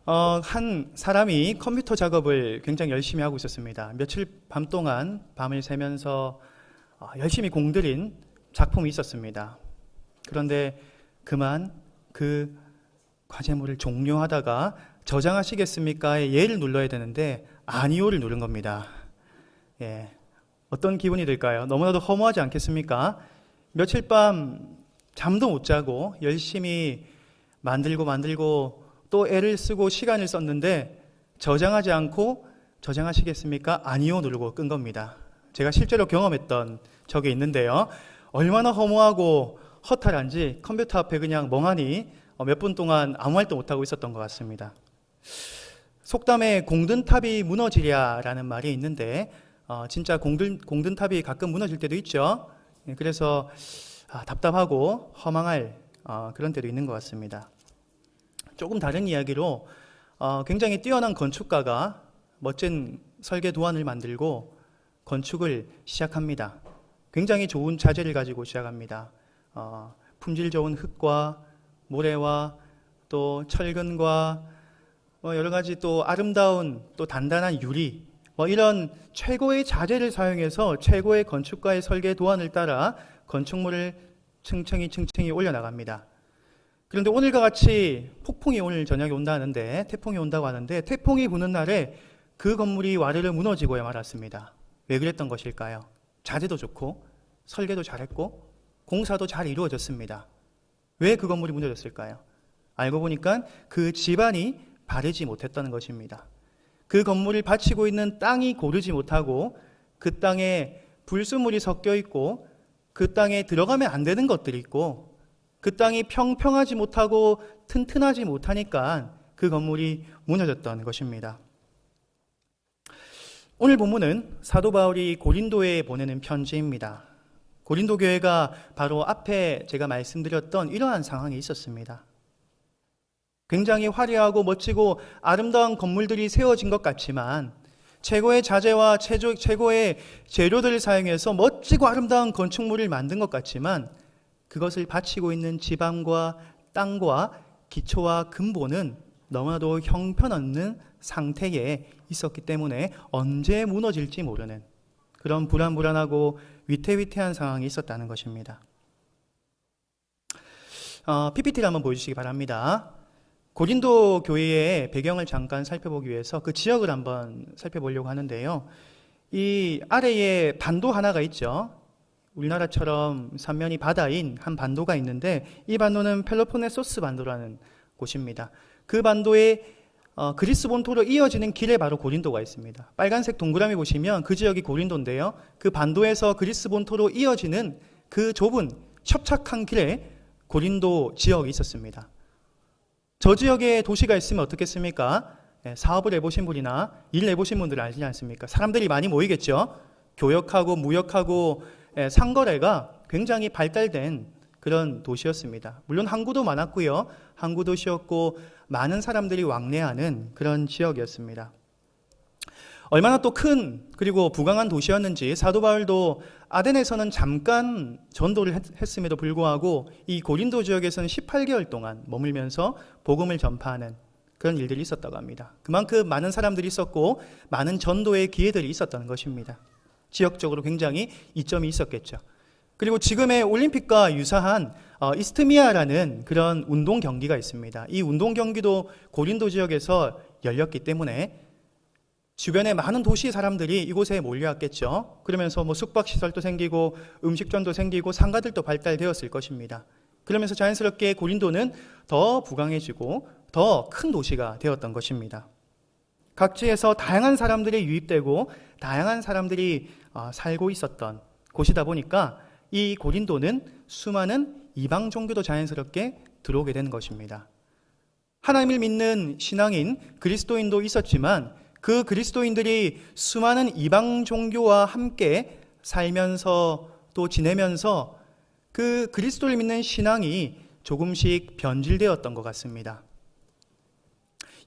한 사람이 컴퓨터 작업을 굉장히 열심히 하고 있었습니다. 며칠 밤 동안 밤을 새면서 열심히 공들인 작품이 있었습니다. 그런데 그만 그 과제물을 종료하다가 저장하시겠습니까의 예를 눌러야 되는데 아니오를 누른 겁니다. 예, 어떤 기분이 들까요? 너무나도 허무하지 않겠습니까? 며칠 밤 잠도 못 자고 열심히 만들고 또 애를 쓰고 시간을 썼는데 저장하지 않고 저장하시겠습니까? 아니요 누르고 끈 겁니다. 제가 실제로 경험했던 적이 있는데요. 얼마나 허무하고 허탈한지 컴퓨터 앞에 그냥 멍하니 몇 분 동안 아무 말도 못하고 있었던 것 같습니다. 속담에 공든탑이 무너지랴라는 말이 있는데 진짜 공든탑이 가끔 무너질 때도 있죠. 그래서 답답하고 허망할 그런 때도 있는 것 같습니다. 조금 다른 이야기로 굉장히 뛰어난 건축가가 멋진 설계 도안을 만들고 건축을 시작합니다. 굉장히 좋은 자재를 가지고 시작합니다. 품질 좋은 흙과 모래와 또 철근과 여러 가지 또 아름다운 또 단단한 유리 이런 최고의 자재를 사용해서 최고의 건축가의 설계 도안을 따라 건축물을 층층이 올려나갑니다. 그런데 오늘과 같이 폭풍이 오늘 저녁에 온다 하는데 태풍이 온다고 하는데 태풍이 부는 날에 그 건물이 와르르 무너지고야 말았습니다. 왜 그랬던 것일까요? 자재도 좋고 설계도 잘했고 공사도 잘 이루어졌습니다. 왜 그 건물이 무너졌을까요? 알고 보니까 그 집안이 바르지 못했다는 것입니다. 그 건물을 받치고 있는 땅이 고르지 못하고 그 땅에 불순물이 섞여 있고 그 땅에 들어가면 안 되는 것들이 있고 그 땅이 평평하지 못하고 튼튼하지 못하니까 그 건물이 무너졌던 것입니다. 오늘 본문은 사도 바울이 고린도에 보내는 편지입니다. 고린도 교회가 바로 앞에 제가 말씀드렸던 이러한 상황이 있었습니다. 굉장히 화려하고 멋지고 아름다운 건물들이 세워진 것 같지만 최고의 자재와 최고의 재료들을 사용해서 멋지고 아름다운 건축물을 만든 것 같지만 그것을 바치고 있는 지방과 땅과 기초와 근본은 너무나도 형편없는 상태에 있었기 때문에 언제 무너질지 모르는 그런 불안하고 위태위태한 상황이 있었다는 것입니다. PPT를 한번 보여주시기 바랍니다. 고린도 교회의 배경을 잠깐 살펴보기 위해서 그 지역을 한번 살펴보려고 하는데요. 이 아래에 반도 하나가 있죠. 우리나라처럼 삼면이 바다인 한 반도가 있는데 이 반도는 펠로폰네소스 반도라는 곳입니다. 그 반도에 그리스 본토로 이어지는 길에 바로 고린도가 있습니다. 빨간색 동그라미 보시면 그 지역이 고린도인데요. 그 반도에서 그리스 본토로 이어지는 그 좁은 협착한 길에 고린도 지역이 있었습니다. 저 지역에 도시가 있으면 어떻겠습니까? 사업을 해보신 분이나 일 해보신 분들은 알지 않습니까? 사람들이 많이 모이겠죠. 교역하고 무역하고 상거래가 굉장히 발달된 그런 도시였습니다. 물론 항구도 많았고요. 항구 도시였고 많은 사람들이 왕래하는 그런 지역이었습니다. 얼마나 또 큰 그리고 부강한 도시였는지 사도 바울도 아덴에서는 잠깐 전도를 했음에도 불구하고 이 고린도 지역에서는 18개월 동안 머물면서 복음을 전파하는 그런 일들이 있었다고 합니다. 그만큼 많은 사람들이 있었고 많은 전도의 기회들이 있었다는 것입니다. 지역적으로 굉장히 이점이 있었겠죠. 그리고 지금의 올림픽과 유사한 이스트미아라는 그런 운동 경기가 있습니다. 이 운동 경기도 고린도 지역에서 열렸기 때문에 주변에 많은 도시 사람들이 이곳에 몰려왔겠죠. 그러면서 숙박시설도 생기고 음식점도 생기고 상가들도 발달되었을 것입니다. 그러면서 자연스럽게 고린도는 더 부강해지고 더 큰 도시가 되었던 것입니다. 각지에서 다양한 사람들이 유입되고 다양한 사람들이 살고 있었던 곳이다 보니까 이 고린도는 수많은 이방 종교도 자연스럽게 들어오게 되는 것입니다. 하나님을 믿는 신앙인 그리스도인도 있었지만 그 그리스도인들이 수많은 이방 종교와 함께 살면서 또 지내면서 그 그리스도를 믿는 신앙이 조금씩 변질되었던 것 같습니다.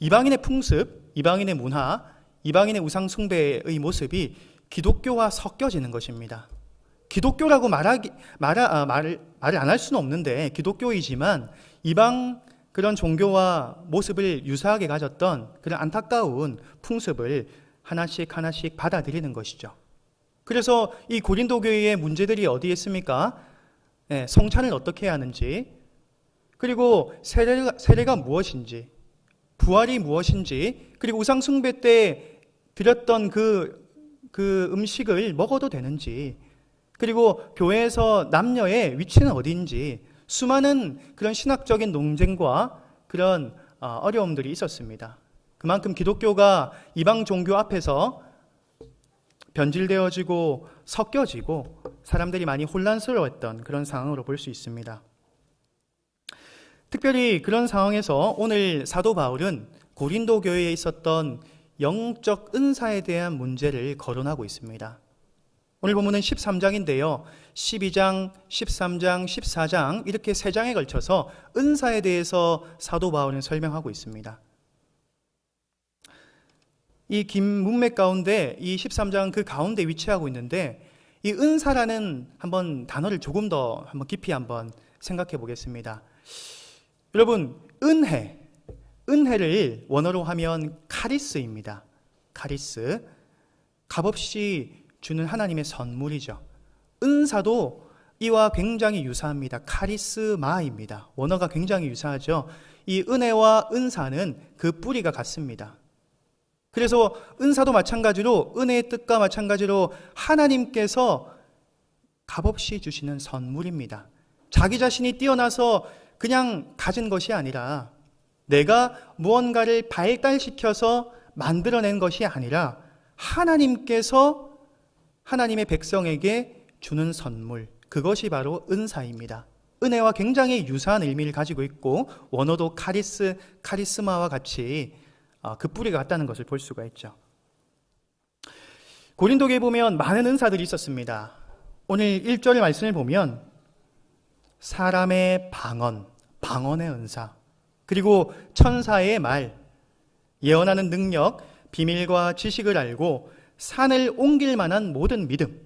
이방인의 풍습, 이방인의 문화, 이방인의 우상 숭배의 모습이 기독교와 섞여지는 것입니다. 기독교라고 말을 안 할 수는 없는데 기독교이지만 이방 그런 종교와 모습을 유사하게 가졌던 그런 안타까운 풍습을 하나씩 하나씩 받아들이는 것이죠. 그래서 이 고린도 교회의 문제들이 어디에 있습니까? 성찬을 어떻게 해야 하는지, 그리고 세례가 무엇인지, 부활이 무엇인지, 그리고 우상 숭배 때 드렸던 그 음식을 먹어도 되는지, 그리고 교회에서 남녀의 위치는 어디인지, 수많은 그런 신학적인 논쟁과 그런 어려움들이 있었습니다. 그만큼 기독교가 이방 종교 앞에서 변질되어지고 섞여지고 사람들이 많이 혼란스러웠던 그런 상황으로 볼 수 있습니다. 특별히 그런 상황에서 오늘 사도 바울은 고린도 교회에 있었던 영적 은사에 대한 문제를 거론하고 있습니다. 오늘 본문은 13장인데요. 12장, 13장, 14장 이렇게 3장에 걸쳐서 은사에 대해서 사도 바울은 설명하고 있습니다. 이 긴 문맥 가운데 이 13장 그 가운데 위치하고 있는데, 이 은사라는 한번 단어를 조금 더 한번 깊이 한번 생각해 보겠습니다. 여러분, 은혜를 원어로 하면 카리스입니다. 카리스, 값없이 주는 하나님의 선물이죠. 은사도 이와 굉장히 유사합니다. 카리스마입니다. 원어가 굉장히 유사하죠. 이 은혜와 은사는 그 뿌리가 같습니다. 그래서 은사도 마찬가지로, 은혜의 뜻과 마찬가지로 하나님께서 값없이 주시는 선물입니다. 자기 자신이 뛰어나서 그냥 가진 것이 아니라, 내가 무언가를 발달시켜서 만들어낸 것이 아니라 하나님께서 하나님의 백성에게 주는 선물, 그것이 바로 은사입니다. 은혜와 굉장히 유사한 의미를 가지고 있고, 원어도 카리스마와 같이 그 뿌리가 같다는 것을 볼 수가 있죠. 고린도교에 보면 많은 은사들이 있었습니다. 오늘 1절 말씀을 보면 사람의 방언의 은사, 그리고 천사의 말, 예언하는 능력, 비밀과 지식을 알고 산을 옮길 만한 모든 믿음,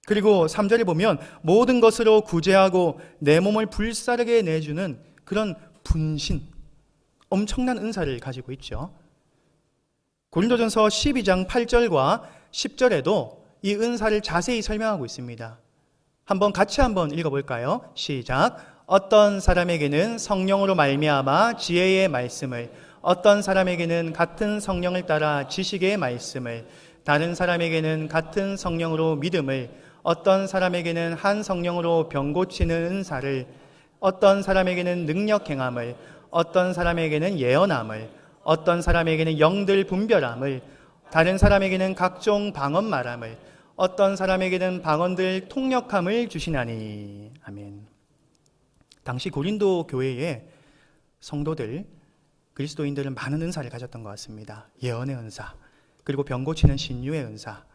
그리고 3절에 보면 모든 것으로 구제하고 내 몸을 불사르게 내주는 그런 분신, 엄청난 은사를 가지고 있죠. 고린도전서 12장 8절과 10절에도 이 은사를 자세히 설명하고 있습니다. 같이 한번 읽어볼까요? 시작. 어떤 사람에게는 성령으로 말미암아 지혜의 말씀을, 어떤 사람에게는 같은 성령을 따라 지식의 말씀을, 다른 사람에게는 같은 성령으로 믿음을, 어떤 사람에게는 한 성령으로 병 고치는 은사를, 어떤 사람에게는 능력 행함을, 어떤 사람에게는 예언함을, 어떤 사람에게는 영들 분별함을, 다른 사람에게는 각종 방언 말함을, 어떤 사람에게는 방언들 통역함을 주시나니. 아멘. 당시 고린도 교회의 성도들, 그리스도인들은 많은 은사를 가졌던 것 같습니다. 예언의 은사, 그리고 병 고치는 신유의 은사,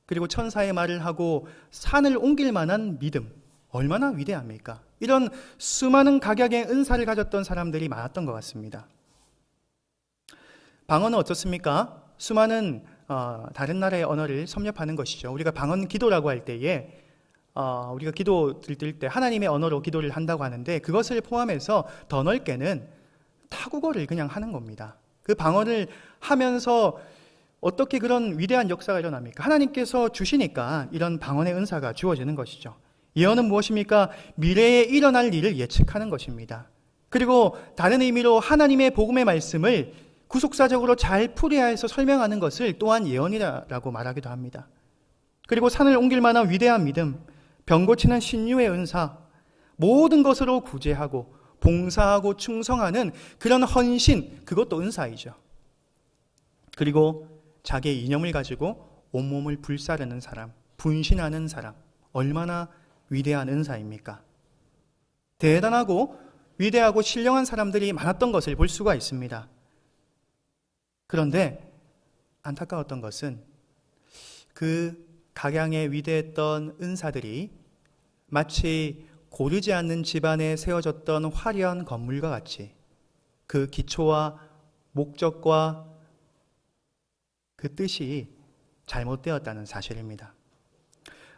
그리고 천사의 말을 하고 산을 옮길 만한 믿음, 얼마나 위대합니까? 이런 수많은 각약의 은사를 가졌던 사람들이 많았던 것 같습니다. 방언은 어떻습니까? 수많은 다른 나라의 언어를 섭렵하는 것이죠. 우리가 방언 기도라고 할 때에 우리가 기도 드릴 때 하나님의 언어로 기도를 한다고 하는데, 그것을 포함해서 더 넓게는 타국어를 그냥 하는 겁니다. 그 방언을 하면서 어떻게 그런 위대한 역사가 일어납니까? 하나님께서 주시니까 이런 방언의 은사가 주어지는 것이죠. 예언은 무엇입니까? 미래에 일어날 일을 예측하는 것입니다. 그리고 다른 의미로 하나님의 복음의 말씀을 구속사적으로 잘 풀이해서 설명하는 것을 또한 예언이라고 말하기도 합니다. 그리고 산을 옮길 만한 위대한 믿음, 병 고치는 신유의 은사, 모든 것으로 구제하고 봉사하고 충성하는 그런 헌신, 그것도 은사이죠. 그리고 자기의 이념을 가지고 온몸을 불사르는 사람, 분신하는 사람, 얼마나 위대한 은사입니까? 대단하고 위대하고 신령한 사람들이 많았던 것을 볼 수가 있습니다. 그런데 안타까웠던 것은 그 각양의 위대했던 은사들이 마치 고르지 않는 집안에 세워졌던 화려한 건물과 같이 그 기초와 목적과 그 뜻이 잘못되었다는 사실입니다.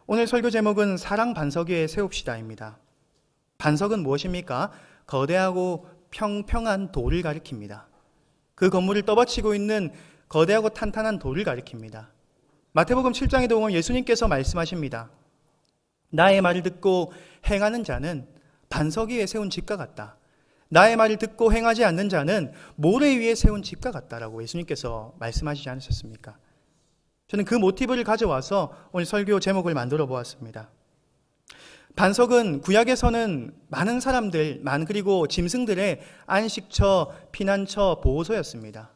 오늘 설교 제목은 사랑 반석 위에 세웁시다입니다. 반석은 무엇입니까? 거대하고 평평한 돌을 가리킵니다. 그 건물을 떠받치고 있는 거대하고 탄탄한 돌을 가리킵니다. 마태복음 7장에 보면 예수님께서 말씀하십니다. 나의 말을 듣고 행하는 자는 반석 위에 세운 집과 같다. 나의 말을 듣고 행하지 않는 자는 모래 위에 세운 집과 같다라고 예수님께서 말씀하시지 않으셨습니까? 저는 그 모티브를 가져와서 오늘 설교 제목을 만들어 보았습니다. 반석은 구약에서는 많은 사람들, 그리고 짐승들의 안식처, 피난처, 보호소였습니다.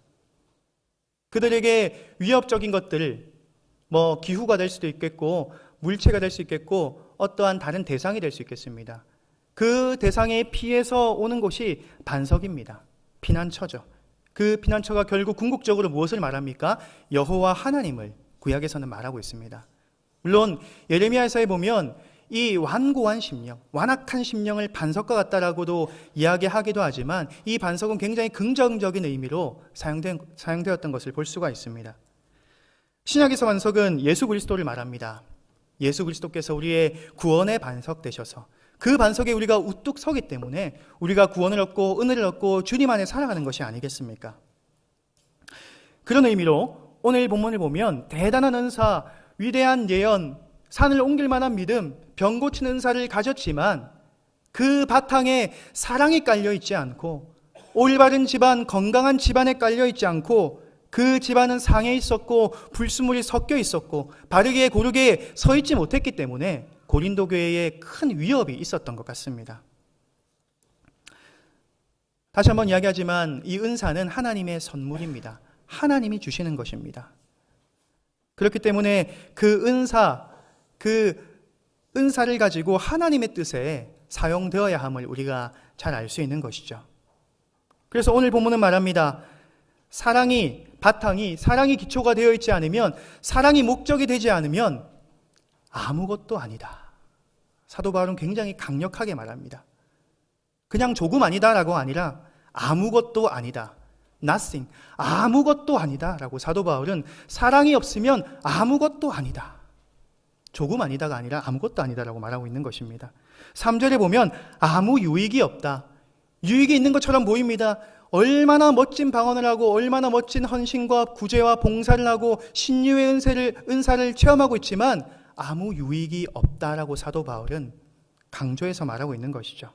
그들에게 위협적인 것들, 기후가 될 수도 있겠고, 물체가 될 수 있겠고, 어떠한 다른 대상이 될 수 있겠습니다. 그 대상에 피해서 오는 곳이 반석입니다. 피난처죠. 그 피난처가 결국 궁극적으로 무엇을 말합니까? 여호와 하나님을 구약에서는 말하고 있습니다. 물론 예레미야서에 보면 이 완고한 심령, 완악한 심령을 반석과 같다라고도 이야기하기도 하지만 이 반석은 굉장히 긍정적인 의미로 사용되었던 것을 볼 수가 있습니다. 신약에서 반석은 예수 그리스도를 말합니다. 예수 그리스도께서 우리의 구원의 반석 되셔서 그 반석에 우리가 우뚝 서기 때문에 우리가 구원을 얻고 은혜를 얻고 주님 안에 살아가는 것이 아니겠습니까? 그런 의미로 오늘 본문을 보면 대단한 은사, 위대한 예언, 산을 옮길 만한 믿음, 병 고치는 은사를 가졌지만 그 바탕에 사랑이 깔려있지 않고 올바른 집안, 건강한 집안에 깔려있지 않고 그 집안은 상해 있었고 불순물이 섞여 있었고 바르게 고르게 서 있지 못했기 때문에 고린도 교회에 큰 위협이 있었던 것 같습니다. 다시 한번 이야기하지만 이 은사는 하나님의 선물입니다. 하나님이 주시는 것입니다. 그렇기 때문에 그 은사를 가지고 하나님의 뜻에 사용되어야 함을 우리가 잘 알 수 있는 것이죠. 그래서 오늘 본문은 말합니다. 사랑이 기초가 되어 있지 않으면, 사랑이 목적이 되지 않으면 아무것도 아니다. 사도 바울은 굉장히 강력하게 말합니다. 그냥 조금 아니다라고 아니라 아무것도 아니다. nothing, 아무것도 아니다 라고 사도 바울은 사랑이 없으면 아무것도 아니다. 조금 아니다가 아니라 아무것도 아니다라고 말하고 있는 것입니다. 3절에 보면 아무 유익이 없다. 유익이 있는 것처럼 보입니다. 얼마나 멋진 방언을 하고 얼마나 멋진 헌신과 구제와 봉사를 하고 신유의 은사를 체험하고 있지만 아무 유익이 없다라고 사도 바울은 강조해서 말하고 있는 것이죠.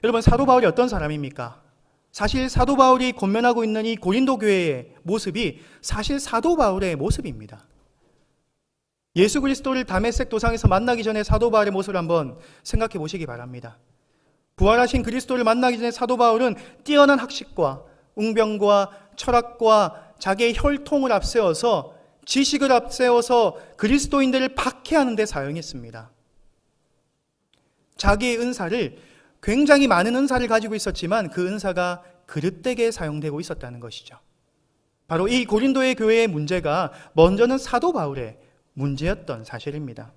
여러분, 사도 바울이 어떤 사람입니까? 사실 사도 바울이 권면하고 있는 이 고린도 교회의 모습이 사실 사도 바울의 모습입니다. 예수 그리스도를 다메섹 도상에서 만나기 전에 사도 바울의 모습을 한번 생각해 보시기 바랍니다. 부활하신 그리스도를 만나기 전에 사도 바울은 뛰어난 학식과 웅변과 철학과 자기의 혈통을 앞세워서 지식을 앞세워서 그리스도인들을 박해하는 데 사용했습니다. 자기의 은사를, 굉장히 많은 은사를 가지고 있었지만 그 은사가 그릇되게 사용되고 있었다는 것이죠. 바로 이 고린도의 교회의 문제가 먼저는 사도 바울의 문제였던 사실입니다.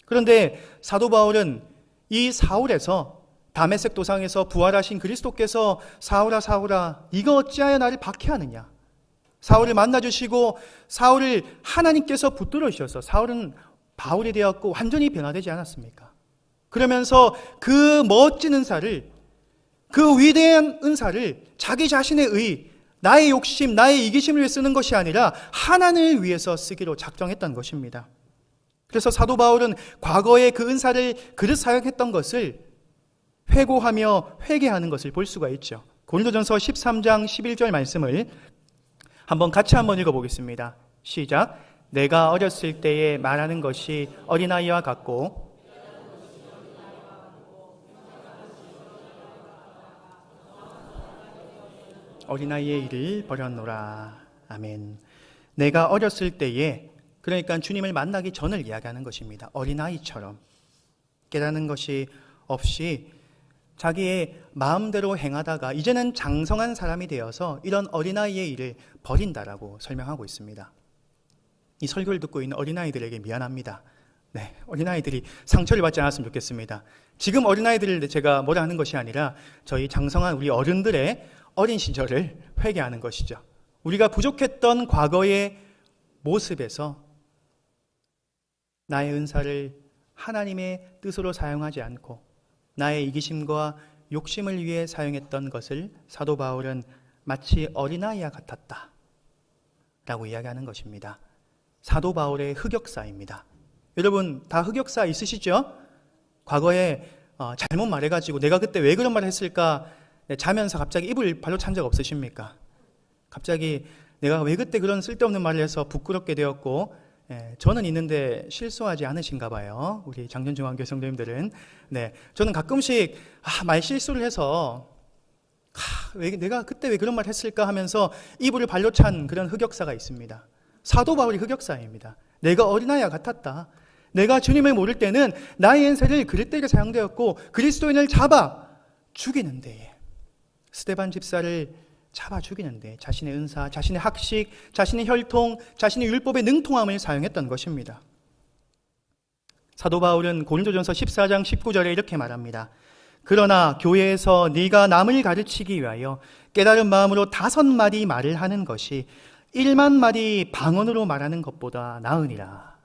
그런데 사도 바울은 이 사울에서, 다메섹 도상에서 부활하신 그리스도께서 사울아 사울아 네가 어찌하여 나를 박해하느냐, 사울을 만나주시고 사울을 하나님께서 붙들어 주셔서 사울은 바울이 되었고 완전히 변화되지 않았습니까? 그러면서 그 멋진 은사를, 그 위대한 은사를 자기 자신의 의, 나의 욕심, 나의 이기심을 위해 쓰는 것이 아니라 하나님을 위해서 쓰기로 작정했던 것입니다. 그래서 사도 바울은 과거에 그 은사를 그릇 사용했던 것을 회고하며 회개하는 것을 볼 수가 있죠. 고린도전서 13장 11절 말씀을 같이 한번 읽어보겠습니다. 시작. 내가 어렸을 때에 말하는 것이 어린아이와 같고 어린아이의 일을 버렸노라. 아멘. 내가 어렸을 때에, 그러니까 주님을 만나기 전을 이야기하는 것입니다. 어린아이처럼 깨닫는 것이 없이 자기의 마음대로 행하다가 이제는 장성한 사람이 되어서 이런 어린아이의 일을 버린다라고 설명하고 있습니다. 이 설교를 듣고 있는 어린아이들에게 미안합니다. 네, 어린아이들이 상처를 받지 않았으면 좋겠습니다. 지금 어린아이들을 제가 뭐라 하는 것이 아니라 저희 장성한 우리 어른들의 어린 시절을 회개하는 것이죠. 우리가 부족했던 과거의 모습에서 나의 은사를 하나님의 뜻으로 사용하지 않고 나의 이기심과 욕심을 위해 사용했던 것을 사도 바울은 마치 어린아이와 같았다 라고 이야기하는 것입니다. 사도 바울의 흑역사입니다. 여러분 다 흑역사 있으시죠? 과거에 잘못 말해가지고 내가 그때 왜 그런 말을 했을까 자면서 갑자기 입을 발로 찬 적 없으십니까? 갑자기 내가 왜 그때 그런 쓸데없는 말을 해서 부끄럽게 되었고, 저는 있는데 실수하지 않으신가 봐요. 우리 장전중앙교 성도님들은. 네, 저는 가끔씩 말 실수를 해서 내가 그때 왜 그런 말 했을까 하면서 이불을 발로 찬 그런 흑역사가 있습니다. 사도 바울이 흑역사입니다. 내가 어린아이와 같았다. 내가 주님을 모를 때는 나의 연세를 그릇되게 사용되었고 그리스도인을 잡아 죽이는 데에, 스데반 집사를 잡아 죽이는데 자신의 은사, 자신의 학식, 자신의 혈통, 자신의 율법의 능통함을 사용했던 것입니다. 사도 바울은 고린도전서 14장 19절에 이렇게 말합니다. 그러나 교회에서 네가 남을 가르치기 위하여 깨달은 마음으로 5마디 말을 하는 것이 1만 마디 방언으로 말하는 것보다 나으니라.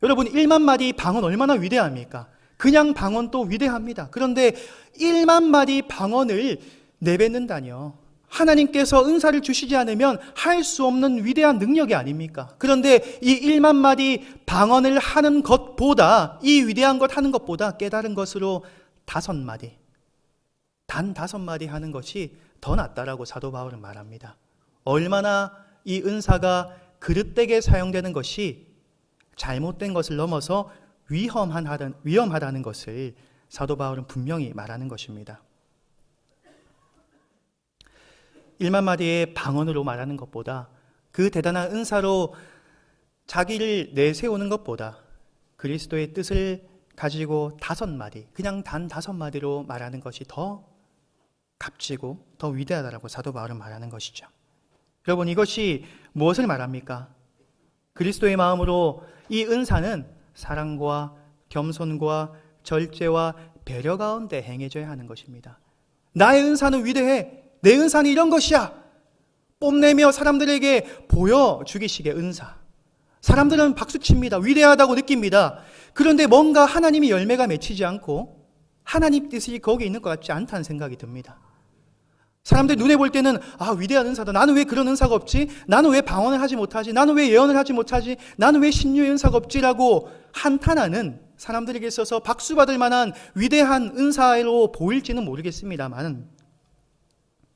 여러분 1만 마디 방언 얼마나 위대합니까? 그냥 방언도 위대합니다. 그런데 1만 마디 방언을 내뱉는다뇨. 하나님께서 은사를 주시지 않으면 할 수 없는 위대한 능력이 아닙니까? 그런데 이 1만 마디 방언을 하는 것보다, 이 위대한 것 하는 것보다 깨달은 것으로 5마디, 단 5마디 하는 것이 더 낫다라고 사도 바울은 말합니다. 얼마나 이 은사가 그릇되게 사용되는 것이 잘못된 것을 넘어서 위험하다는 것을 사도 바울은 분명히 말하는 것입니다. 1만 마디의 방언으로 말하는 것보다, 그 대단한 은사로 자기를 내세우는 것보다 그리스도의 뜻을 가지고 5마디, 그냥 단 5마디로 말하는 것이 더 값지고 더 위대하다라고 사도 바울은 말하는 것이죠. 여러분 이것이 무엇을 말합니까? 그리스도의 마음으로 이 은사는 사랑과 겸손과 절제와 배려 가운데 행해져야 하는 것입니다. 나의 은사는 위대해. 내 은사는 이런 것이야. 뽐내며 사람들에게 보여주기식의 은사. 사람들은 박수칩니다. 위대하다고 느낍니다. 그런데 뭔가 하나님의 열매가 맺히지 않고 하나님 뜻이 거기에 있는 것 같지 않다는 생각이 듭니다. 사람들 눈에 볼 때는 위대한 은사다. 나는 왜 그런 은사가 없지? 나는 왜 방언을 하지 못하지? 나는 왜 예언을 하지 못하지? 나는 왜 신유의 은사가 없지라고 한탄하는, 사람들에게 있어서 박수받을 만한 위대한 은사로 보일지는 모르겠습니다만,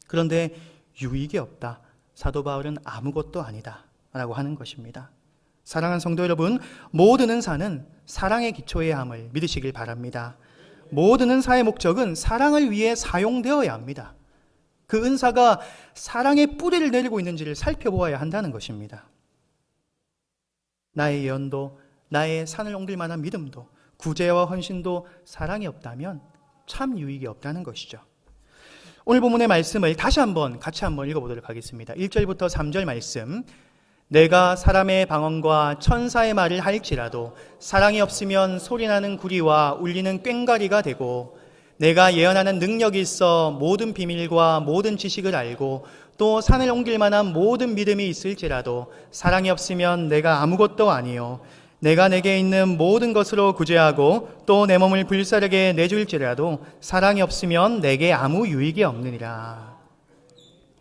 그런데 유익이 없다. 사도 바울은 아무것도 아니다 라고 하는 것입니다. 사랑하는 성도 여러분, 모든 은사는 사랑의 기초에 함을 믿으시길 바랍니다. 모든 은사의 목적은 사랑을 위해 사용되어야 합니다. 그 은사가 사랑의 뿌리를 내리고 있는지를 살펴보아야 한다는 것입니다. 나의 예언도, 나의 산을 옮길 만한 믿음도, 구제와 헌신도 사랑이 없다면 참 유익이 없다는 것이죠. 오늘 본문의 말씀을 같이 한번 읽어보도록 하겠습니다. 1절부터 3절 말씀. 내가 사람의 방언과 천사의 말을 할지라도 사랑이 없으면 소리나는 구리와 울리는 꽹과리가 되고, 내가 예언하는 능력이 있어 모든 비밀과 모든 지식을 알고 또 산을 옮길 만한 모든 믿음이 있을지라도 사랑이 없으면 내가 아무것도 아니요. 내가 내게 있는 모든 것으로 구제하고 또 내 몸을 불사르게 내줄지라도 사랑이 없으면 내게 아무 유익이 없느니라.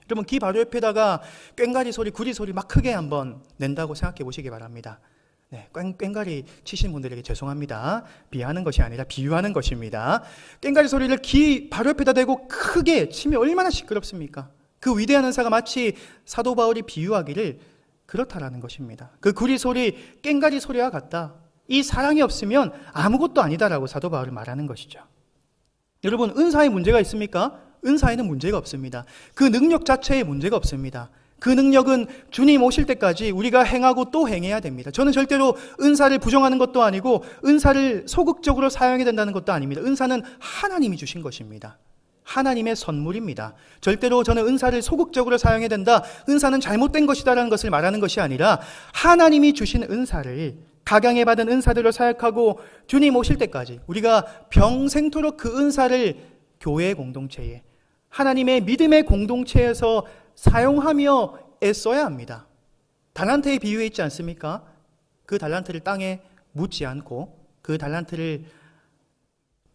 여러분 귀 바로 옆에다가 꽹과리 소리, 구리 소리 막 크게 한번 낸다고 생각해 보시기 바랍니다. 네, 꽹과리 치시는 분들에게 죄송합니다. 비하하는 것이 아니라 비유하는 것입니다. 꽹과리 소리를 귀 바로 옆에다 대고 크게 치면 얼마나 시끄럽습니까? 그 위대한 은사가 마치 사도 바울이 비유하기를 그렇다라는 것입니다. 그 구리 소리, 꽹과리 소리와 같다. 이 사랑이 없으면 아무것도 아니다라고 사도 바울이 말하는 것이죠. 여러분 은사에 문제가 있습니까? 은사에는 문제가 없습니다. 그 능력 자체에 문제가 없습니다. 그 능력은 주님 오실 때까지 우리가 행하고 또 행해야 됩니다. 저는 절대로 은사를 부정하는 것도 아니고 은사를 소극적으로 사용해야 된다는 것도 아닙니다. 은사는 하나님이 주신 것입니다. 하나님의 선물입니다. 절대로 저는 은사를 소극적으로 사용해야 된다, 은사는 잘못된 것이다라는 것을 말하는 것이 아니라 하나님이 주신 은사를 각양에 받은 은사들로 사역하고 주님 오실 때까지 우리가 평생토록 그 은사를 교회의 공동체에, 하나님의 믿음의 공동체에서 사용하며 애써야 합니다. 달란트의 비유에 있지 않습니까? 그 달란트를 땅에 묻지 않고 그 달란트를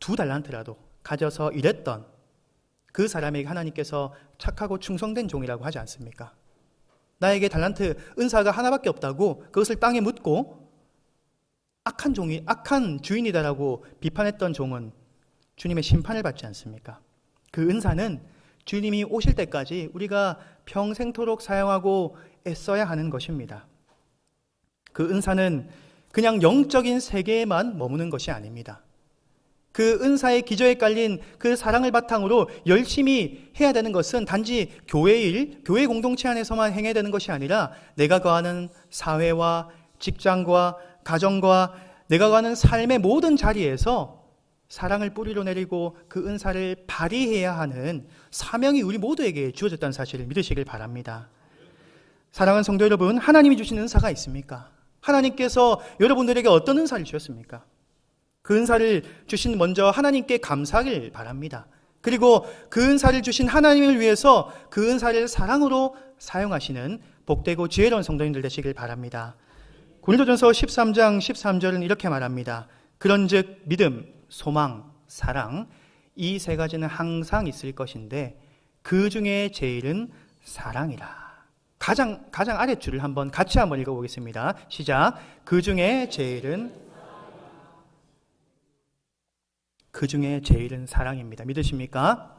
2달란트라도 가져서 일했던 그 사람에게 하나님께서 착하고 충성된 종이라고 하지 않습니까? 나에게 달란트, 은사가 하나밖에 없다고 그것을 땅에 묻고 악한 주인이다라고 비판했던 종은 주님의 심판을 받지 않습니까? 그 은사는 주님이 오실 때까지 우리가 평생토록 사용하고 애써야 하는 것입니다. 그 은사는 그냥 영적인 세계에만 머무는 것이 아닙니다. 그 은사의 기저에 깔린 그 사랑을 바탕으로 열심히 해야 되는 것은 단지 교회 일, 교회 공동체 안에서만 행해야 되는 것이 아니라 내가 거하는 사회와 직장과 가정과 내가 거하는 삶의 모든 자리에서 사랑을 뿌리로 내리고 그 은사를 발휘해야 하는 사명이 우리 모두에게 주어졌다는 사실을 믿으시길 바랍니다. 사랑하는 성도 여러분, 하나님이 주신 은사가 있습니까? 하나님께서 여러분들에게 어떤 은사를 주셨습니까? 그 은사를 주신 먼저 하나님께 감사하길 바랍니다. 그리고 그 은사를 주신 하나님을 위해서 그 은사를 사랑으로 사용하시는 복되고 지혜로운 성도님들 되시길 바랍니다. 고린도전서 13장 13절은 이렇게 말합니다. 그런즉 믿음, 소망, 사랑 이 세 가지는 항상 있을 것인데 그 중에 제일은 사랑이라. 가장 아랫줄을 같이 한번 읽어보겠습니다. 시작. 그 중에 제일은 사랑입니다. 믿으십니까?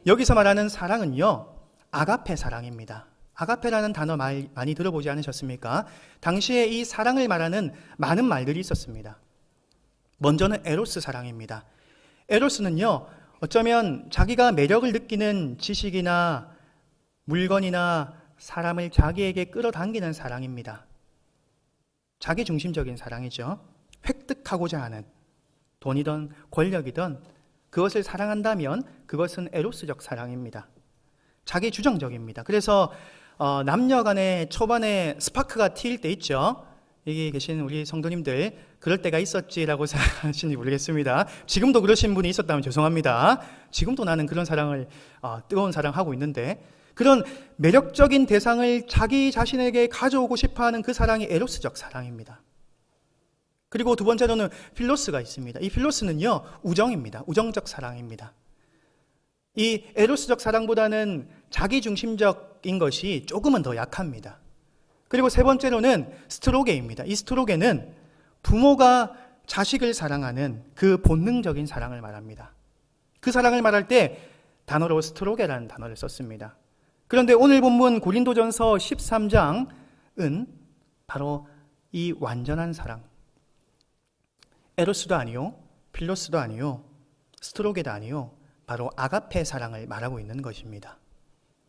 여기서 말하는 사랑은요, 아가페 사랑입니다. 아가페라는 단어 많이 들어보지 않으셨습니까? 당시에 이 사랑을 말하는 많은 말들이 있었습니다. 먼저는 에로스 사랑입니다. 에로스는요, 어쩌면 자기가 매력을 느끼는 지식이나 물건이나 사람을 자기에게 끌어당기는 사랑입니다. 자기 중심적인 사랑이죠. 획득하고자 하는 돈이든 권력이든 그것을 사랑한다면 그것은 에로스적 사랑입니다. 자기 주정적입니다. 그래서 남녀 간에 초반에 스파크가 튈 때 있죠. 여기 계신 우리 성도님들 그럴 때가 있었지라고 생각하시는지 모르겠습니다. 지금도 그러신 분이 있었다면 죄송합니다. 지금도 나는 그런 사랑을 뜨거운 사랑하고 있는데 그런 매력적인 대상을 자기 자신에게 가져오고 싶어하는 그 사랑이 에로스적 사랑입니다. 그리고 두 번째로는 필로스가 있습니다. 이 필로스는요, 우정입니다. 우정적 사랑입니다. 이 에로스적 사랑보다는 자기중심적인 것이 조금은 더 약합니다. 그리고 세 번째로는 스트로게입니다. 이 스트로게는 부모가 자식을 사랑하는 그 본능적인 사랑을 말합니다. 그 사랑을 말할 때 단어로 스트로게라는 단어를 썼습니다. 그런데 오늘 본문 고린도전서 13장은 바로 이 완전한 사랑, 에로스도 아니요, 필로스도 아니요, 스트로게도 아니요, 바로 아가페 사랑을 말하고 있는 것입니다.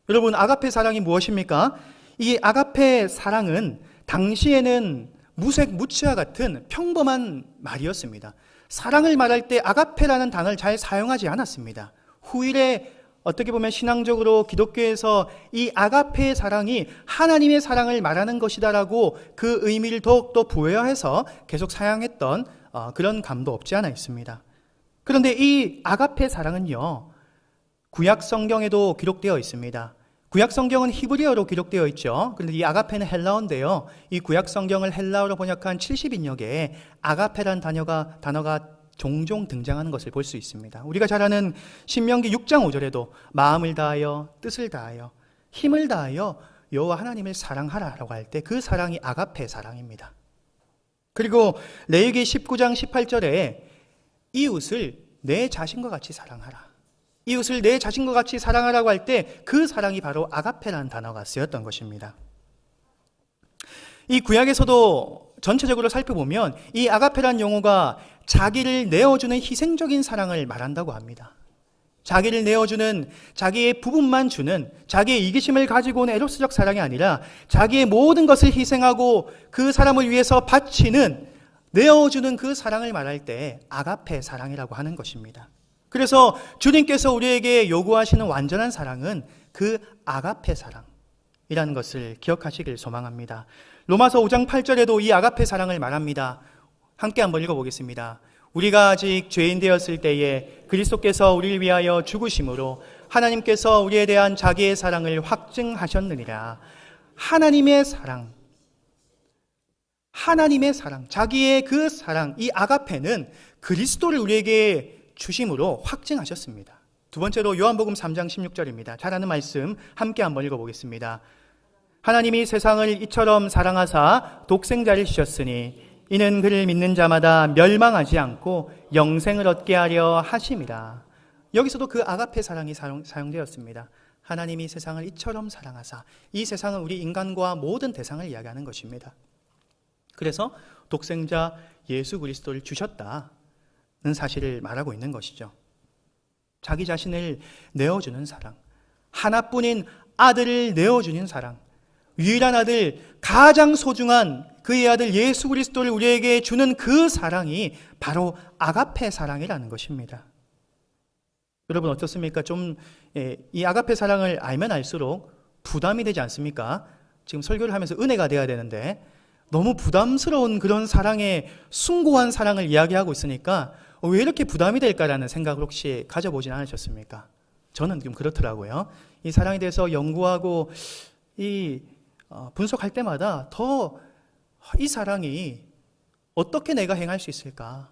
여러분, 아가페 사랑이 무엇입니까? 이 아가페 사랑은 당시에는 무색무취와 같은 평범한 말이었습니다. 사랑을 말할 때 아가페라는 단어를 잘 사용하지 않았습니다. 후일에 어떻게 보면 신앙적으로 기독교에서 이 아가페의 사랑이 하나님의 사랑을 말하는 것이다라고 그 의미를 더욱더 부여해서 계속 사용했던 그런 감도 없지 않아 있습니다. 그런데 이 아가페 사랑은요, 구약 성경에도 기록되어 있습니다. 구약 성경은 히브리어로 기록되어 있죠. 그런데 이 아가페는 헬라어인데요. 이 구약 성경을 헬라어로 번역한 70인역에 아가페라는 단어가 종종 등장하는 것을 볼 수 있습니다. 우리가 잘 아는 신명기 6장 5절에도 마음을 다하여 뜻을 다하여 힘을 다하여 여호와 하나님을 사랑하라라고 할 때 그 사랑이 아가페 사랑입니다. 그리고 레위기 19장 18절에 이웃을 내 자신과 같이 사랑하라. 이웃을 내 자신과 같이 사랑하라고 할 때 그 사랑이 바로 아가페라는 단어가 쓰였던 것입니다. 이 구약에서도 전체적으로 살펴보면 이 아가페라는 용어가 자기를 내어주는 희생적인 사랑을 말한다고 합니다. 자기를 내어주는, 자기의 부분만 주는, 자기의 이기심을 가지고 온 에로스적 사랑이 아니라 자기의 모든 것을 희생하고 그 사람을 위해서 바치는, 내어주는 그 사랑을 말할 때 아가페 사랑이라고 하는 것입니다. 그래서 주님께서 우리에게 요구하시는 완전한 사랑은 그 아가페 사랑이라는 것을 기억하시길 소망합니다. 로마서 5장 8절에도 이 아가페 사랑을 말합니다. 함께 한번 읽어보겠습니다. 우리가 아직 죄인 되었을 때에 그리스도께서 우리를 위하여 죽으심으로 하나님께서 우리에 대한 자기의 사랑을 확증하셨느니라. 하나님의 사랑, 자기의 그 사랑, 이 아가페는 그리스도를 우리에게 주심으로 확증하셨습니다. 두 번째로 요한복음 3장 16절입니다. 잘 아는 말씀 함께 한번 읽어보겠습니다. 하나님이 세상을 이처럼 사랑하사 독생자를 주셨으니 이는 그를 믿는 자마다 멸망하지 않고 영생을 얻게 하려 하심이라. 여기서도 그 아가페 사랑이 사용되었습니다. 하나님이 세상을 이처럼 사랑하사, 이 세상은 우리 인간과 모든 대상을 이야기하는 것입니다. 그래서 독생자 예수 그리스도를 주셨다는 사실을 말하고 있는 것이죠. 자기 자신을 내어주는 사랑, 하나뿐인 아들을 내어주는 사랑, 유일한 아들, 가장 소중한 그의 아들 예수 그리스도를 우리에게 주는 그 사랑이 바로 아가페 사랑이라는 것입니다. 여러분 어떻습니까? 좀 이 아가페 사랑을 알면 알수록 부담이 되지 않습니까? 지금 설교를 하면서 은혜가 돼야 되는데 너무 부담스러운 그런 사랑의 숭고한 사랑을 이야기하고 있으니까 왜 이렇게 부담이 될까라는 생각을 혹시 가져보진 않으셨습니까? 저는 좀 그렇더라고요. 이 사랑에 대해서 연구하고 분석할 때마다 더 이 사랑이 어떻게 내가 행할 수 있을까?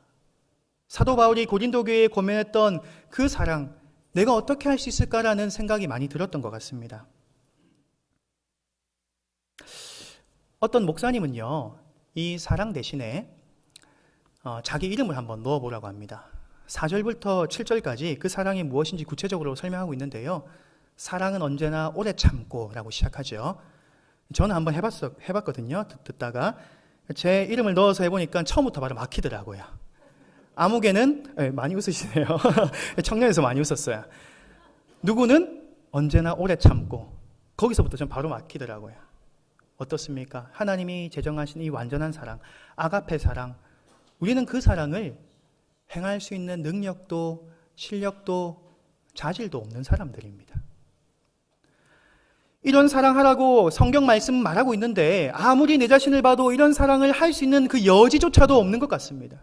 사도 바울이 고린도 교회에 고민했던 그 사랑, 내가 어떻게 할 수 있을까라는 생각이 많이 들었던 것 같습니다. 어떤 목사님은요, 이 사랑 대신에 자기 이름을 한번 넣어보라고 합니다. 4절부터 7절까지 그 사랑이 무엇인지 구체적으로 설명하고 있는데요. 사랑은 언제나 오래 참고 라고 시작하죠. 저는 한번 해봤거든요. 듣다가 제 이름을 넣어서 해보니까 처음부터 바로 막히더라고요. 아무개는 많이 웃으시네요. 청년에서 많이 웃었어요. 누구는 언제나 오래 참고, 거기서부터 좀 바로 막히더라고요. 어떻습니까? 하나님이 제정하신 이 완전한 사랑, 아가페 사랑, 우리는 그 사랑을 행할 수 있는 능력도 실력도 자질도 없는 사람들입니다. 이런 사랑하라고 성경 말씀 말하고 있는데 아무리 내 자신을 봐도 이런 사랑을 할 수 있는 그 여지조차도 없는 것 같습니다.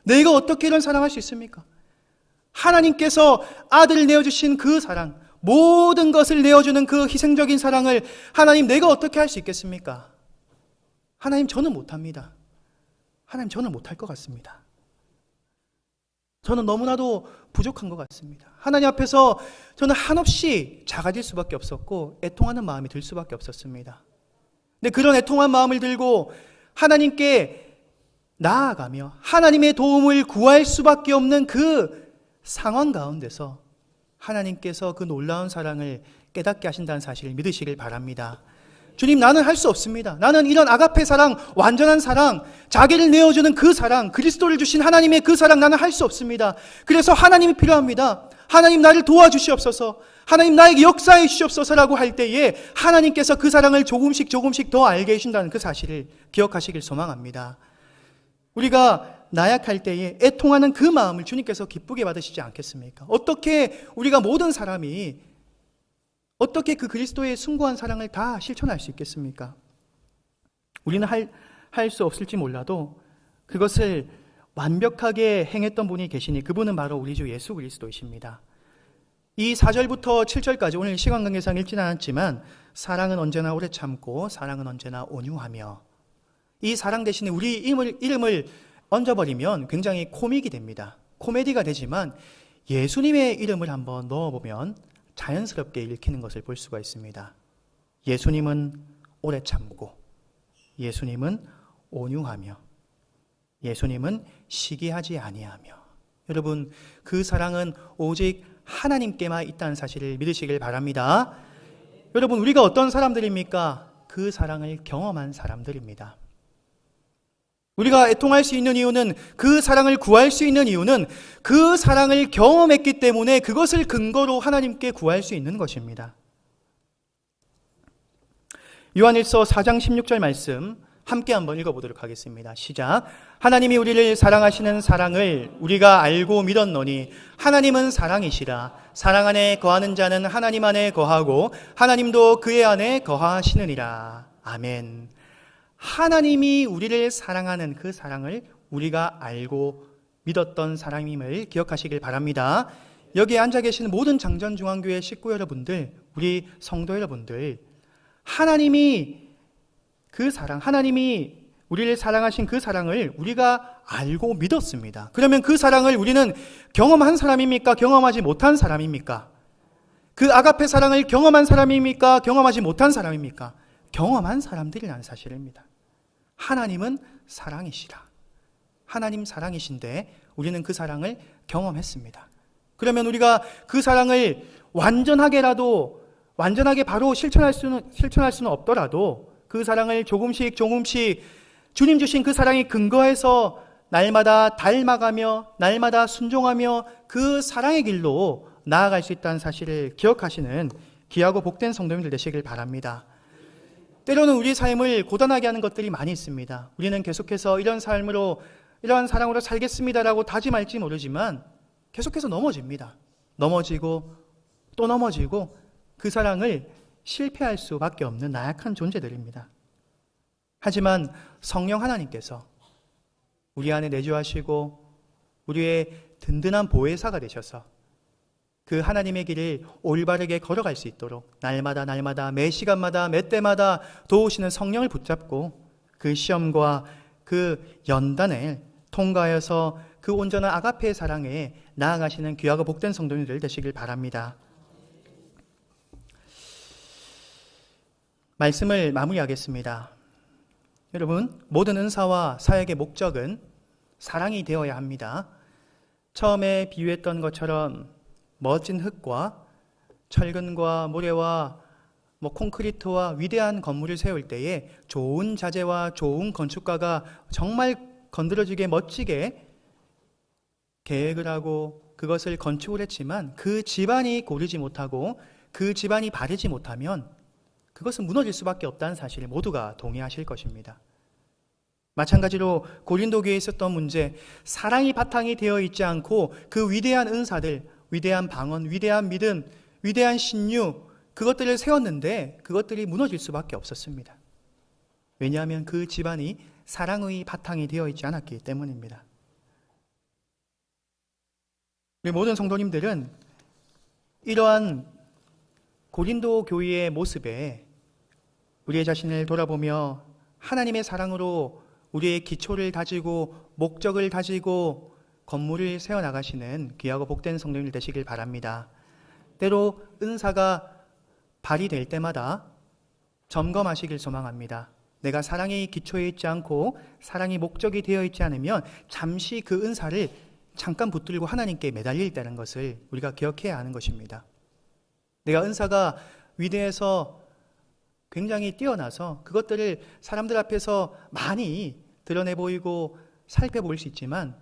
내가 어떻게 이런 사랑할 수 있습니까? 하나님께서 아들을 내어주신 그 사랑, 모든 것을 내어주는 그 희생적인 사랑을 하나님 내가 어떻게 할 수 있겠습니까? 하나님 저는 못합니다. 하나님 저는 못할 것 같습니다. 저는 너무나도 부족한 것 같습니다. 하나님 앞에서 저는 한없이 작아질 수밖에 없었고 애통하는 마음이 들 수밖에 없었습니다. 근데 그런 애통한 마음을 들고 하나님께 나아가며 하나님의 도움을 구할 수밖에 없는 그 상황 가운데서 하나님께서 그 놀라운 사랑을 깨닫게 하신다는 사실을 믿으시길 바랍니다. 주님, 나는 할 수 없습니다. 나는 이런 아가페 사랑, 완전한 사랑, 자기를 내어주는 그 사랑, 그리스도를 주신 하나님의 그 사랑 나는 할 수 없습니다. 그래서 하나님이 필요합니다. 하나님 나를 도와주시옵소서, 하나님 나에게 역사해 주시옵소서라고 할 때에 하나님께서 그 사랑을 조금씩 더 알게 해준다는 그 사실을 기억하시길 소망합니다. 우리가 나약할 때에 애통하는 그 마음을 주님께서 기쁘게 받으시지 않겠습니까? 어떻게 우리가 모든 사람이 어떻게 그 그리스도의 숭고한 사랑을 다 실천할 수 있겠습니까? 우리는 할 수 없을지 몰라도 그것을 완벽하게 행했던 분이 계시니 그분은 바로 우리 주 예수 그리스도이십니다. 이 4절부터 7절까지 오늘 시간 관계상 읽지는 않았지만 사랑은 언제나 오래 참고 사랑은 언제나 온유하며, 이 사랑 대신에 우리 이름을 얹어버리면 굉장히 코믹이 됩니다. 코미디가 되지만 예수님의 이름을 한번 넣어보면 자연스럽게 읽히는 것을 볼 수가 있습니다. 예수님은 오래 참고, 예수님은 온유하며, 예수님은 시기하지 아니하며. 여러분, 그 사랑은 오직 하나님께만 있다는 사실을 믿으시길 바랍니다. 여러분, 우리가 어떤 사람들입니까? 그 사랑을 경험한 사람들입니다. 우리가 애통할 수 있는 이유는, 그 사랑을 구할 수 있는 이유는 그 사랑을 경험했기 때문에 그것을 근거로 하나님께 구할 수 있는 것입니다. 요한일서 4장 16절 말씀 함께 한번 읽어보도록 하겠습니다. 시작. 하나님이 우리를 사랑하시는 사랑을 우리가 알고 믿었노니 하나님은 사랑이시라. 사랑 안에 거하는 자는 하나님 안에 거하고 하나님도 그의 안에 거하시느니라. 아멘. 하나님이 우리를 사랑하는 그 사랑을 우리가 알고 믿었던 사랑임을 기억하시길 바랍니다. 여기에 앉아 계시는 모든 장전중앙교회 식구 여러분들, 우리 성도 여러분들, 하나님이 그 사랑, 하나님이 우리를 사랑하신 그 사랑을 우리가 알고 믿었습니다. 그러면 그 사랑을 우리는 경험한 사람입니까? 경험하지 못한 사람입니까? 그 아가페 사랑을 경험한 사람입니까? 경험하지 못한 사람입니까? 경험한 사람들이라는 사실입니다. 하나님은 사랑이시라. 하나님 사랑이신데 우리는 그 사랑을 경험했습니다. 그러면 우리가 그 사랑을 완전하게 바로 실천할 수는 없더라도 그 사랑을 조금씩 주님 주신 그 사랑의 근거에서 날마다 닮아가며 날마다 순종하며 그 사랑의 길로 나아갈 수 있다는 사실을 기억하시는 귀하고 복된 성도님들 되시길 바랍니다. 때로는 우리 삶을 고단하게 하는 것들이 많이 있습니다. 우리는 계속해서 이러한 사랑으로 살겠습니다라고 다짐할지 모르지만 계속해서 넘어집니다. 넘어지고 또 넘어지고 그 사랑을 실패할 수밖에 없는 나약한 존재들입니다. 하지만 성령 하나님께서 우리 안에 내주하시고 우리의 든든한 보혜사가 되셔서 그 하나님의 길을 올바르게 걸어갈 수 있도록 날마다 매 시간마다 매 때마다 도우시는 성령을 붙잡고 그 시험과 그 연단을 통과하여서 그 온전한 아가페의 사랑에 나아가시는 귀하고 복된 성도님들 되시길 바랍니다. 말씀을 마무리하겠습니다. 여러분, 모든 은사와 사역의 목적은 사랑이 되어야 합니다. 처음에 비유했던 것처럼 멋진 흙과 철근과 모래와 콘크리트와 위대한 건물을 세울 때에 좋은 자재와 좋은 건축가가 정말 건드려지게 멋지게 계획을 하고 그것을 건축을 했지만 그 집안이 고르지 못하고 그 집안이 바르지 못하면 그것은 무너질 수밖에 없다는 사실을 모두가 동의하실 것입니다. 마찬가지로 고린도 교회에 있었던 문제, 사랑이 바탕이 되어 있지 않고 그 위대한 은사들, 위대한 방언, 위대한 믿음, 위대한 신유, 그것들을 세웠는데 그것들이 무너질 수밖에 없었습니다. 왜냐하면 그 집안이 사랑의 바탕이 되어 있지 않았기 때문입니다. 우리 모든 성도님들은 이러한 고린도 교회의 모습에 우리의 자신을 돌아보며 하나님의 사랑으로 우리의 기초를 다지고 목적을 다지고 건물을 세워나가시는 귀하고 복된 성도님들 되시길 바랍니다. 때로 은사가 발휘될 때마다 점검하시길 소망합니다. 내가 사랑의 기초에 있지 않고 사랑의 목적이 되어 있지 않으면 잠시 그 은사를 잠깐 붙들고 하나님께 매달릴 때는 것을 우리가 기억해야 하는 것입니다. 내가 은사가 위대해서 굉장히 뛰어나서 그것들을 사람들 앞에서 많이 드러내 보이고 살펴볼 수 있지만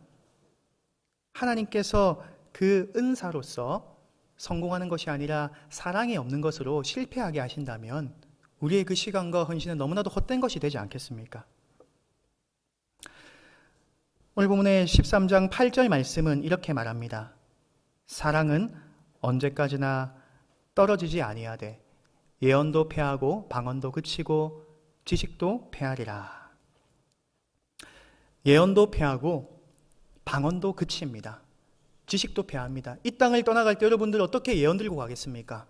하나님께서 그 은사로서 성공하는 것이 아니라 사랑이 없는 것으로 실패하게 하신다면 우리의 그 시간과 헌신은 너무나도 헛된 것이 되지 않겠습니까? 오늘 본문의 13장 8절 말씀은 이렇게 말합니다. 사랑은 언제까지나 떨어지지 아니하되 예언도 패하고 방언도 그치고 지식도 패하리라. 예언도 패하고 방언도 그칩니다. 지식도 패합니다. 이 땅을 떠나갈 때 여러분들 어떻게 예언 들고 가겠습니까?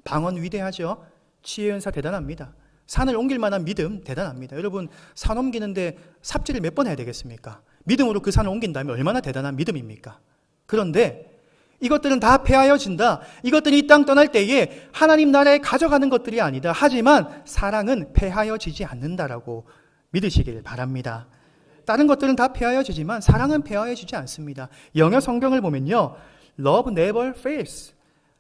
방언 위대하죠? 치유의 은사 대단합니다. 산을 옮길 만한 믿음 대단합니다. 여러분 산 옮기는데 삽질을 몇 번 해야 되겠습니까? 믿음으로 그 산을 옮긴다면 얼마나 대단한 믿음입니까? 그런데 이것들은 다 패하여진다. 이것들이 이 땅 떠날 때에 하나님 나라에 가져가는 것들이 아니다. 하지만 사랑은 패하여지지 않는다라고 믿으시길 바랍니다. 다른 것들은 다 패하여지지만 사랑은 패하여지지 않습니다. 영어 성경을 보면요, Love never fails.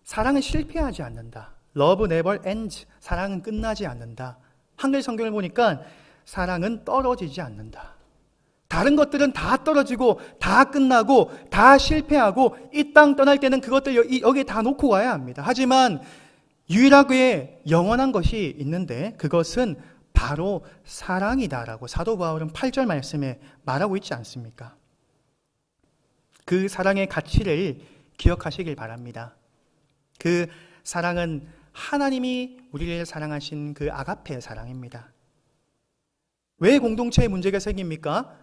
사랑은 실패하지 않는다. Love never ends. 사랑은 끝나지 않는다. 한글 성경을 보니까 사랑은 떨어지지 않는다. 다른 것들은 다 떨어지고 다 끝나고 다 실패하고 이 땅 떠날 때는 그것들 여기에 다 놓고 가야 합니다. 하지만 유일하게 영원한 것이 있는데 그것은 바로 사랑이다라고 사도 바울은 8절 말씀에 말하고 있지 않습니까? 그 사랑의 가치를 기억하시길 바랍니다. 그 사랑은 하나님이 우리를 사랑하신 그 아가페의 사랑입니다. 왜 공동체에 문제가 생깁니까?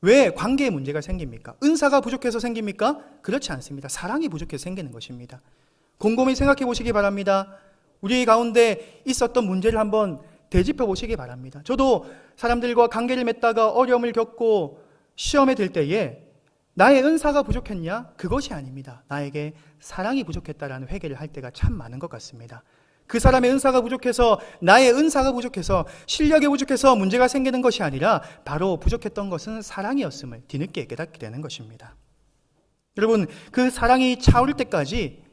왜 관계에 문제가 생깁니까? 은사가 부족해서 생깁니까? 그렇지 않습니다. 사랑이 부족해서 생기는 것입니다. 곰곰이 생각해 보시기 바랍니다. 우리 가운데 있었던 문제를 한번 되짚어 보시기 바랍니다. 저도 사람들과 관계를 맺다가 어려움을 겪고 시험에 들 때에 나의 은사가 부족했냐? 그것이 아닙니다. 나에게 사랑이 부족했다라는 회개를 할 때가 참 많은 것 같습니다. 그 사람의 은사가 부족해서, 나의 은사가 부족해서, 실력이 부족해서 문제가 생기는 것이 아니라 바로 부족했던 것은 사랑이었음을 뒤늦게 깨닫게 되는 것입니다. 여러분, 그 사랑이 차오를 때까지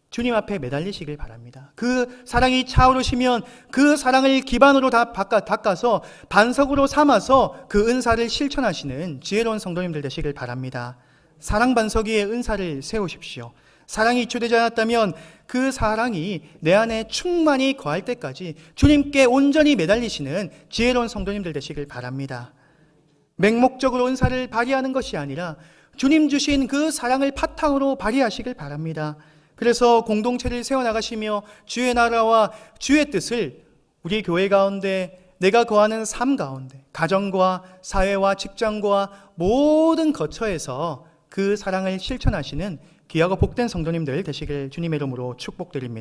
주님 앞에 매달리시길 바랍니다. 그 사랑이 차오르시면 그 사랑을 기반으로 닦아서 반석으로 삼아서 그 은사를 실천하시는 지혜로운 성도님들 되시길 바랍니다. 사랑 반석 위에 은사를 세우십시오. 사랑이 입주되지 않았다면 그 사랑이 내 안에 충만히 거할 때까지 주님께 온전히 매달리시는 지혜로운 성도님들 되시길 바랍니다. 맹목적으로 은사를 발휘하는 것이 아니라 주님 주신 그 사랑을 바탕으로 발휘하시길 바랍니다. 그래서 공동체를 세워나가시며 주의 나라와 주의 뜻을 우리 교회 가운데, 내가 거하는 삶 가운데, 가정과 사회와 직장과 모든 거처에서 그 사랑을 실천하시는 귀하고 복된 성도님들 되시길 주님의 이름으로 축복드립니다.